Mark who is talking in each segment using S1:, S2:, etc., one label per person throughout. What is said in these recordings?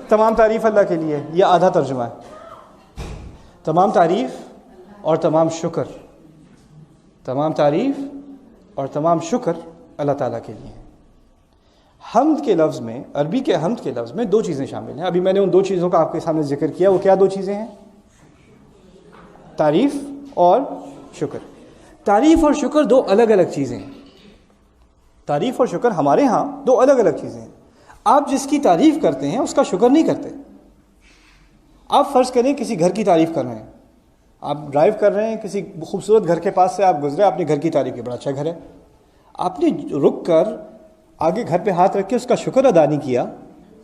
S1: تمام تعریف اللہ کے لیے، یہ آدھا ترجمہ ہے۔ تمام تعریف اور تمام شکر، تمام تعریف اور تمام شکر اللہ تعالیٰ کے لیے۔ حمد کے لفظ میں، عربی کے حمد کے لفظ میں دو چیزیں شامل ہیں۔ ابھی میں نے ان دو چیزوں کا آپ کے سامنے ذکر کیا، وہ کیا دو چیزیں ہیں؟ تعریف اور شکر۔ تعریف اور شکر دو الگ الگ چیزیں ہیں۔ تعریف اور شکر ہمارے ہاں دو الگ الگ چیزیں ہیں۔ آپ جس کی تعریف کرتے ہیں اس کا شکر نہیں کرتے۔ آپ فرض کریں کسی گھر کی تعریف کر رہے ہیں، آپ ڈرائیو کر رہے ہیں، کسی خوبصورت گھر کے پاس سے آپ گزرے، آپ نے گھر کی تعریف کی، بڑا اچھا گھر ہے، آپ نے رک کر آگے گھر پہ ہاتھ رکھ کے اس کا شکر ادا نہیں کیا،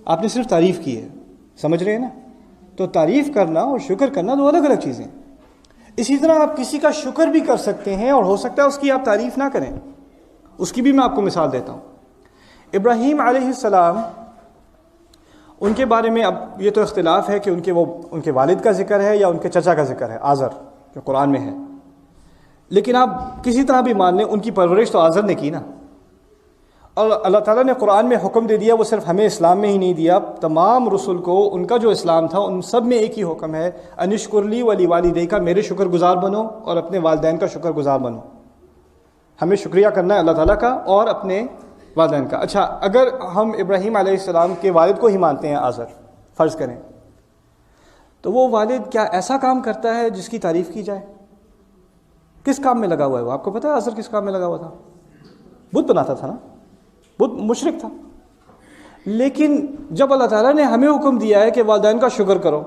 S1: آپ نے صرف تعریف کی ہے۔ سمجھ رہے ہیں نا؟ تو تعریف کرنا اور شکر کرنا دو الگ الگ چیزیں ہیں۔ اسی طرح آپ کسی کا شکر بھی کر سکتے ہیں اور ہو سکتا ہے اس کی آپ تعریف نہ کریں۔ اس کی بھی میں آپ کو مثال دیتا ہوں۔ ابراہیم علیہ السلام، ان کے بارے میں اب یہ تو اختلاف ہے کہ ان کے والد کا ذکر ہے یا ان کے چچا کا ذکر ہے، آزر، جو قرآن میں ہے، لیکن آپ کسی طرح بھی مان لیں ان کی پرورش تو آزر نے کی نا۔ اور اللہ تعالیٰ نے قرآن میں حکم دے دیا، وہ صرف ہمیں اسلام میں ہی نہیں دیا، تمام رسل کو ان کا جو اسلام تھا ان سب میں ایک ہی حکم ہے، انشکر لی ولی والدیک، میرے شکر گزار بنو اور اپنے والدین کا شکر گزار بنو۔ ہمیں شکریہ کرنا ہے اللہ تعالیٰ کا اور اپنے والدین کا۔ اچھا، اگر ہم ابراہیم علیہ السلام کے والد کو ہی مانتے ہیں آزر، فرض کریں، تو وہ والد کیا ایسا کام کرتا ہے جس کی تعریف کی جائے؟ کس کام میں لگا ہوا ہے وہ؟ آپ کو پتہ ہے آزر کس کام میں لگا ہوا تھا؟ بت بناتا تھا نا، بت مشرک تھا۔ لیکن جب اللہ تعالیٰ نے ہمیں حکم دیا ہے کہ والدین کا شکر کرو،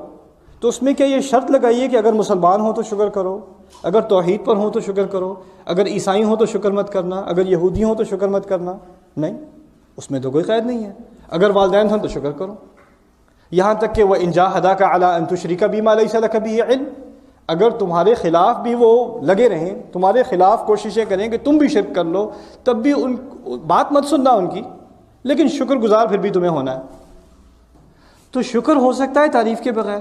S1: تو اس میں کیا یہ شرط لگائی ہے کہ اگر مسلمان ہوں تو شکر کرو، اگر توحید پر ہوں تو شکر کرو، اگر عیسائی ہوں تو شکر مت کرنا، اگر یہودی ہوں تو شکر مت کرنا؟ نہیں، اس میں تو کوئی قید نہیں ہے۔ اگر والدین ہوں تو شکر کرو، یہاں تک کہ وَإِن جَاهَدَاكَ عَلَىٰ أَن تُشْرِكَ بِمَا لَيْسَ لَكَ بِهِ عِلْمٌ، اگر تمہارے خلاف بھی وہ لگے رہیں، تمہارے خلاف کوششیں کریں کہ تم بھی شرک کر لو، تب بھی ان بات مت سننا ان کی، لیکن شکر گزار پھر بھی تمہیں ہونا ہے۔ تو شکر ہو سکتا ہے تعریف کے بغیر،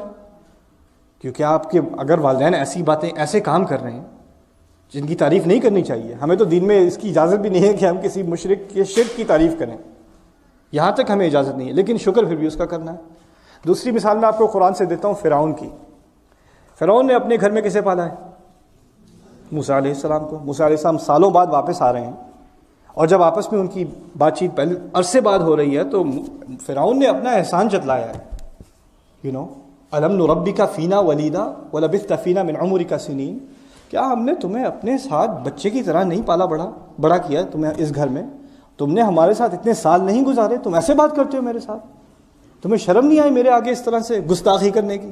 S1: کیونکہ آپ کے اگر والدین ایسی باتیں، ایسے کام کر رہے ہیں جن کی تعریف نہیں کرنی چاہیے، ہمیں تو دین میں اس کی اجازت بھی نہیں ہے کہ ہم کسی مشرک کے شرک کی تعریف کریں، یہاں تک ہمیں اجازت نہیں ہے، لیکن شکر پھر بھی اس کا کرنا ہے۔ دوسری مثال میں آپ کو قرآن سے دیتا ہوں، فرعون کی۔ فرعون نے اپنے گھر میں کسے پالا ہے؟ موسیٰ علیہ السلام کو۔ موسیٰ علیہ السلام سالوں بعد واپس آ رہے ہیں، اور جب آپس میں ان کی بات چیت پہلے عرصے بعد ہو رہی ہے تو فرعون نے اپنا احسان جتلایا ہے، أَلَمْ نُرَبِّكَ فِينَا وَلِيدًا وَلَبِثْتَ فِينَا مِنْ عُمُرِكَ سِنِينَ، کیا ہم نے تمہیں اپنے ساتھ بچے کی طرح نہیں پالا بڑا کیا تمہیں اس گھر میں؟ تم نے ہمارے ساتھ اتنے سال نہیں گزارے، تم ایسے بات کرتے ہو میرے ساتھ؟ تمہیں شرم نہیں آئی میرے آگے اس طرح سے گستاخی کرنے کی؟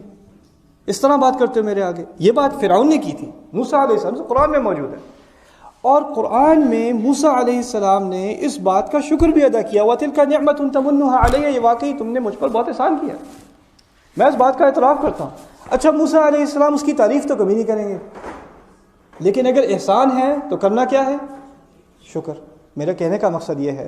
S1: اس طرح بات کرتے ہو میرے آگے؟ یہ بات فرعون نے کی تھی موسیٰ علیہ السلام سے، قرآن میں موجود ہے۔ اور قرآن میں موسیٰ علیہ السلام نے اس بات کا شکر بھی ادا کیا، وَتِلْكَ نِعْمَةٌ تَمُنُّهَا عَلَيَّ، یہ واقعی تم نے مجھ پر بہت احسان کیا، میں اس بات کا اعتراف کرتا ہوں۔ اچھا، موسیٰ علیہ السلام اس کی تعریف تو کبھی نہیں کریں گے، لیکن اگر احسان ہے تو کرنا کیا ہے؟ شکر۔ میرا کہنے کا مقصد یہ ہے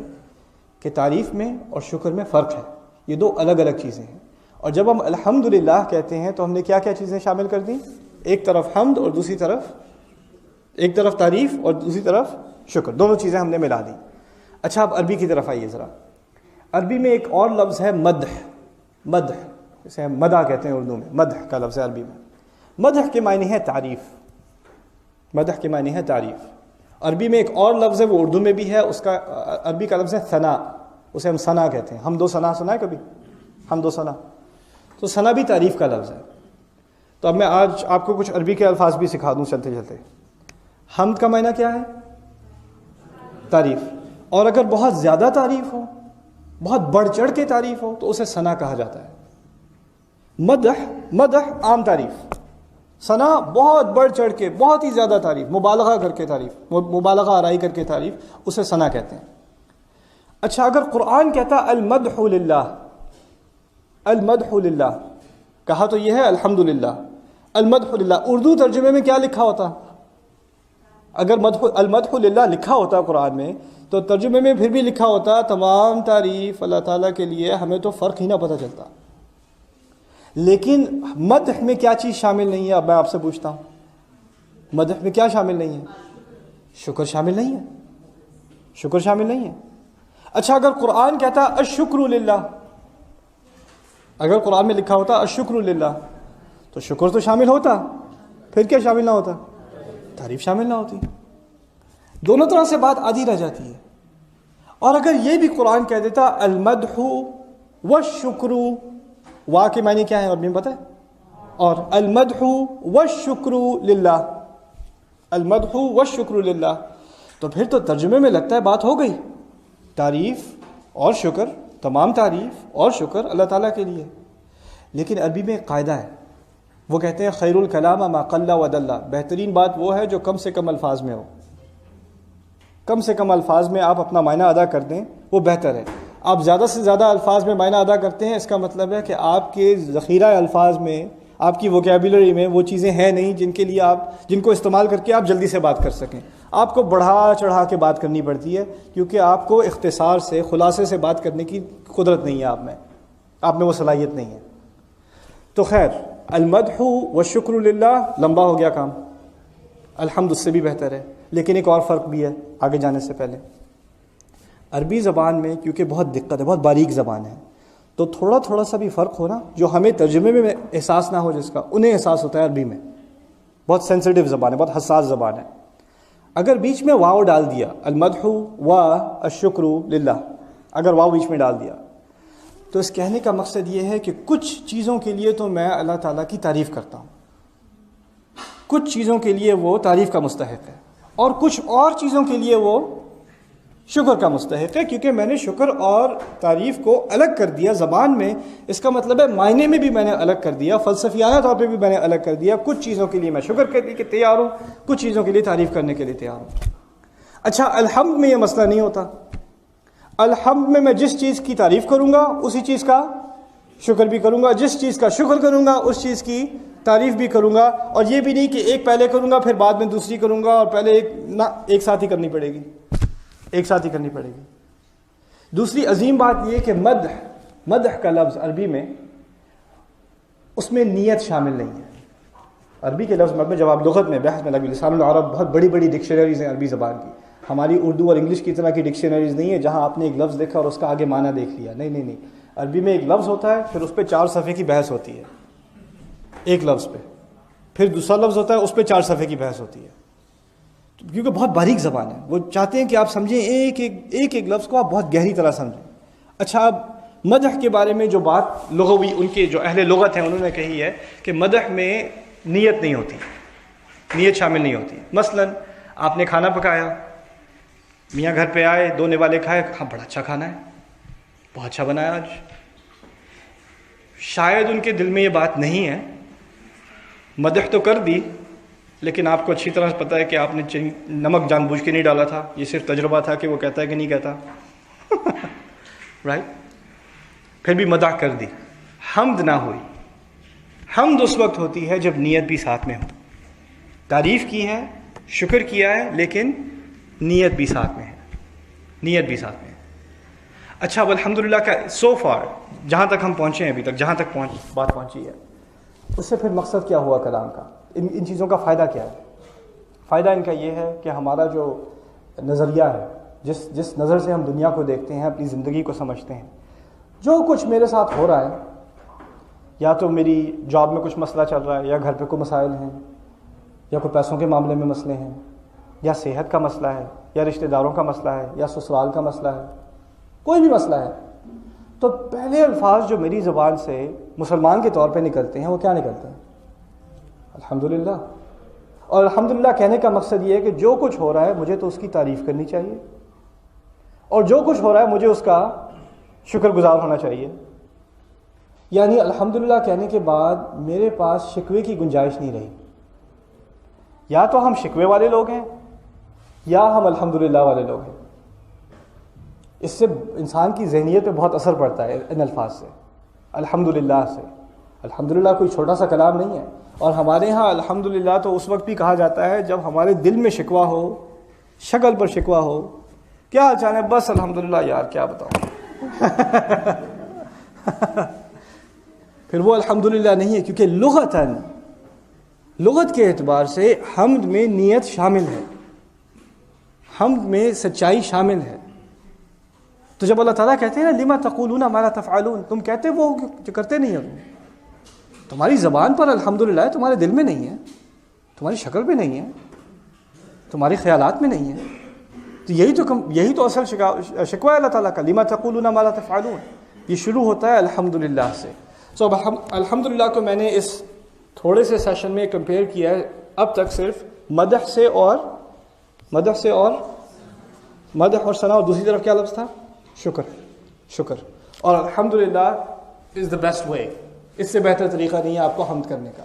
S1: کہ تعریف میں اور شکر میں فرق ہے، یہ دو الگ الگ چیزیں ہیں۔ اور جب ہم الحمدللہ کہتے ہیں تو ہم نے کیا کیا چیزیں شامل کر دیں؟ ایک طرف حمد اور دوسری طرف، ایک طرف تعریف اور دوسری طرف شکر، دونوں چیزیں ہم نے ملا دی۔ اچھا، اب عربی کی طرف آئیے ذرا۔ عربی میں ایک اور لفظ ہے مدح، مدح جسے ہم مدح کہتے ہیں اردو میں، مدح کا لفظ ہے عربی میں۔ مدح کے معنی ہے تعریف، مدح کے معنی ہے تعریف۔ عربی میں ایک اور لفظ ہے، وہ اردو میں بھی ہے، اس کا عربی کا لفظ ہے ثنا، اسے ہم ثنا کہتے ہیں۔ حمد و ثنا سنا ہے کبھی؟ حمد و ثنا، تو ثنا بھی تعریف کا لفظ ہے۔ تو اب میں آج آپ کو کچھ عربی کے الفاظ بھی سکھا دوں چلتے چلتے۔ حمد کا معنی کیا ہے؟ تعریف، اور اگر بہت زیادہ تعریف ہو، بہت بڑھ چڑھ کے تعریف ہو تو اسے ثنا کہا جاتا ہے۔ مدح عام تعریف، ثنا بہت بڑھ چڑھ کے، بہت ہی زیادہ تعریف، مبالغہ کر کے تعریف، مبالغہ آرائی کر کے تعریف، اسے ثنا کہتے ہیں۔ اچھا، اگر قرآن کہتا المدح للہ، المدح للہ کہا تو یہ ہے الحمدللہ، المدح للہ، اردو ترجمے میں کیا لکھا ہوتا؟ اگر المدح للہ لکھا ہوتا قرآن میں تو ترجمے میں پھر بھی لکھا ہوتا تمام تعریف اللہ تعالیٰ کے لیے، ہمیں تو فرق ہی نہ پتہ چلتا۔ لیکن مدح میں کیا چیز شامل نہیں ہے؟ اب میں آپ سے پوچھتا ہوں، مدح میں کیا شامل نہیں ہے؟ شکر شامل نہیں ہے، شکر شامل نہیں ہے۔ اچھا، اگر قرآن کہتا الشکر للہ، اگر قرآن میں لکھا ہوتا الشکر للہ تو شکر تو شامل ہوتا، پھر کیا شامل نہ ہوتا؟ تعریف شامل نہ ہوتی۔ دونوں طرح سے بات آدھی رہ جاتی ہے۔ اور اگر یہ بھی قرآن کہہ دیتا المدح والشکر، وا کے معنی کیا ہے عربی میں پتہ ہے؟ اور المدح والشکر للہ، المدح والشکر للہ، تو پھر تو ترجمے میں لگتا ہے بات ہو گئی، تعریف اور شکر، تمام تعریف اور شکر اللہ تعالیٰ کے لیے۔ لیکن عربی میں ایک قاعدہ ہے، وہ کہتے ہیں خیر الکلام ما قل ودل، بہترین بات وہ ہے جو کم سے کم الفاظ میں ہو، کم سے کم الفاظ میں آپ اپنا معنی ادا کر دیں وہ بہتر ہے۔ آپ زیادہ سے زیادہ الفاظ میں معنی ادا کرتے ہیں، اس کا مطلب ہے کہ آپ کے ذخیرہ الفاظ میں، آپ کی ووکیبلری میں وہ چیزیں ہیں نہیں جن کے لیے جن کو استعمال کر کے آپ جلدی سے بات کر سکیں۔ آپ کو بڑھا چڑھا کے بات کرنی پڑتی ہے، کیونکہ آپ کو اختصار سے، خلاصے سے بات کرنے کی قدرت نہیں ہے، آپ میں وہ صلاحیت نہیں ہے۔ تو خیر، المدح والشکر للہ لمبا ہو گیا کام، الحمد اس سے بھی بہتر ہے۔ لیکن ایک اور فرق بھی ہے آگے جانے سے پہلے، عربی زبان میں کیونکہ بہت دقت ہے، بہت باریک زبان ہے، تو تھوڑا تھوڑا سا بھی فرق ہونا جو ہمیں ترجمے میں احساس نہ ہو، جس کا انہیں احساس ہوتا ہے عربی میں۔ بہت سینسیٹیو زبان ہے، بہت حساس زبان ہے۔ اگر بیچ میں واو ڈال دیا، المدح و الشکر للہ، اگر واو بیچ میں ڈال دیا، تو اس کہنے کا مقصد یہ ہے کہ کچھ چیزوں کے لیے تو میں اللہ تعالیٰ کی تعریف کرتا ہوں، کچھ چیزوں کے لیے وہ تعریف کا مستحق ہے، اور کچھ اور چیزوں کے لیے وہ شکر کا مستحق ہے، کیونکہ میں نے شکر اور تعریف کو الگ کر دیا زبان میں، اس کا مطلب ہے معنی میں بھی میں نے الگ کر دیا، فلسفیانہ طور پہ بھی میں نے الگ کر دیا۔ کچھ چیزوں کے لیے میں شکر کرنے کے تیار ہوں، کچھ چیزوں کے لیے تعریف کرنے کے لیے تیار ہوں۔ اچھا، الحمد میں یہ مسئلہ نہیں ہوتا۔ الحمد میں جس چیز کی تعریف کروں گا اسی چیز کا شکر بھی کروں گا، جس چیز کا شکر کروں گا اس چیز کی تعریف بھی کروں گا، اور یہ بھی نہیں کہ ایک پہلے کروں گا پھر بعد میں دوسری کروں گا، اور پہلے ایک ساتھ ہی کرنی پڑے گی، ایک ساتھ ہی کرنی پڑے گی۔ دوسری عظیم بات یہ کہ مدح کا لفظ عربی میں، اس میں نیت شامل نہیں ہے۔ عربی کے لفظ میں جب آپ لغت میں بحث میں لگے، لسان العرب بہت بڑی بڑی ڈکشنریز ہیں عربی زبان کی، ہماری اردو اور انگلش کی طرح کی ڈکشنریز نہیں ہے جہاں آپ نے ایک لفظ دیکھا اور اس کا آگے معنی دیکھ لیا، نہیں نہیں نہیں۔ عربی میں ایک لفظ ہوتا ہے، پھر اس پہ 4 صفحے کی بحث ہوتی ہے، ایک لفظ پہ، پھر دوسرا لفظ ہوتا ہے اس پہ 4 صفحے کی بحث ہوتی ہے، کیونکہ بہت باریک زبان ہے، وہ چاہتے ہیں کہ آپ سمجھیں ایک ایک لفظ کو آپ بہت گہری طرح سمجھیں۔ اچھا، اب مدح کے بارے میں جو بات لغوی ان کے جو اہل لغت ہیں انہوں نے کہی ہے کہ مدح میں نیت نہیں ہوتی، نیت شامل نہیں ہوتی۔ مثلا آپ نے کھانا پکایا، میاں گھر پہ آئے، 2 نوالے کھائے، ہاں بڑا اچھا کھانا ہے، بہت اچھا بنایا آج، شاید ان کے دل میں یہ بات نہیں ہے، مدح تو کر دی، لیکن آپ کو اچھی طرح پتہ ہے کہ آپ نے نمک جان بوجھ کے نہیں ڈالا تھا، یہ صرف تجربہ تھا کہ وہ کہتا ہے کہ نہیں کہتا، رائٹ؟ پھر بھی مدح کر دی، حمد نہ ہوئی۔ حمد اس وقت ہوتی ہے جب نیت بھی ساتھ میں ہو، تعریف کی ہے، شکر کیا ہے، لیکن نیت بھی ساتھ میں ہے، نیت بھی ساتھ میں ہے۔ اچھا، اب الحمدللہ کا سو فار جہاں تک ہم پہنچے ہیں ابھی تک، جہاں تک بات پہنچی ہے، اس سے پھر مقصد کیا ہوا کلام کا؟ ان چیزوں کا فائدہ کیا ہے؟ فائدہ ان کا یہ ہے کہ ہمارا جو نظریہ ہے، جس نظر سے ہم دنیا کو دیکھتے ہیں، اپنی زندگی کو سمجھتے ہیں، جو کچھ میرے ساتھ ہو رہا ہے، یا تو میری جاب میں کچھ مسئلہ چل رہا ہے، یا گھر پہ کوئی مسائل ہیں، یا کوئی پیسوں کے معاملے میں مسئلے ہیں، یا صحت کا مسئلہ ہے، یا رشتہ داروں کا مسئلہ ہے، یا سسرال کا مسئلہ ہے، کوئی بھی مسئلہ ہے، تو پہلے الفاظ جو میری زبان سے مسلمان کے طور پہ نکلتے ہیں وہ کیا نکلتے ہیں؟ الحمدللہ۔ اور الحمدللہ کہنے کا مقصد یہ ہے کہ جو کچھ ہو رہا ہے مجھے تو اس کی تعریف کرنی چاہیے، اور جو کچھ ہو رہا ہے مجھے اس کا شکر گزار ہونا چاہیے۔ یعنی الحمدللہ کہنے کے بعد میرے پاس شکوے کی گنجائش نہیں رہی، یا تو ہم شکوے والے لوگ ہیں یا ہم الحمدللہ والے لوگ ہیں۔ اس سے انسان کی ذہنیت پہ بہت اثر پڑتا ہے ان الفاظ سے، الحمدللہ سے۔ الحمدللہ کوئی چھوٹا سا کلام نہیں ہے، اور ہمارے ہاں الحمدللہ تو اس وقت بھی کہا جاتا ہے جب ہمارے دل میں شکوہ ہو، شکل پر شکوہ ہو، کیا حال چال ہے، بس الحمدللہ یار کیا بتاؤں پھر وہ الحمدللہ نہیں ہے، کیونکہ لغت کے اعتبار سے حمد میں نیت شامل ہے، حمد میں سچائی شامل ہے۔ تو جب اللہ تعالیٰ کہتے ہیں نا لما تقولون ما لا تفعلون، تم کہتے وہ جو کرتے نہیں ہو، تمہاری زبان پر الحمدللہ ہے، تمہارے دل میں نہیں ہے، تمہاری شکل پہ نہیں ہے، تمہارے خیالات میں نہیں ہے. تو یہی تو اصل شکوہ ہے اللہ تعالیٰ کا، لما تقولون ما لا تفعلون. یہ شروع ہوتا ہے الحمدللہ سے. سو الحمدللہ کو میں نے اس تھوڑے سے سیشن میں کمپیئر کیا ہے اب تک صرف مدح اور ثنا، اور دوسری طرف کیا لفظ تھا؟ شکر. اور الحمدللہ از دا بیسٹ وے، اس سے بہتر طریقہ نہیں ہے آپ کو حمد کرنے کا.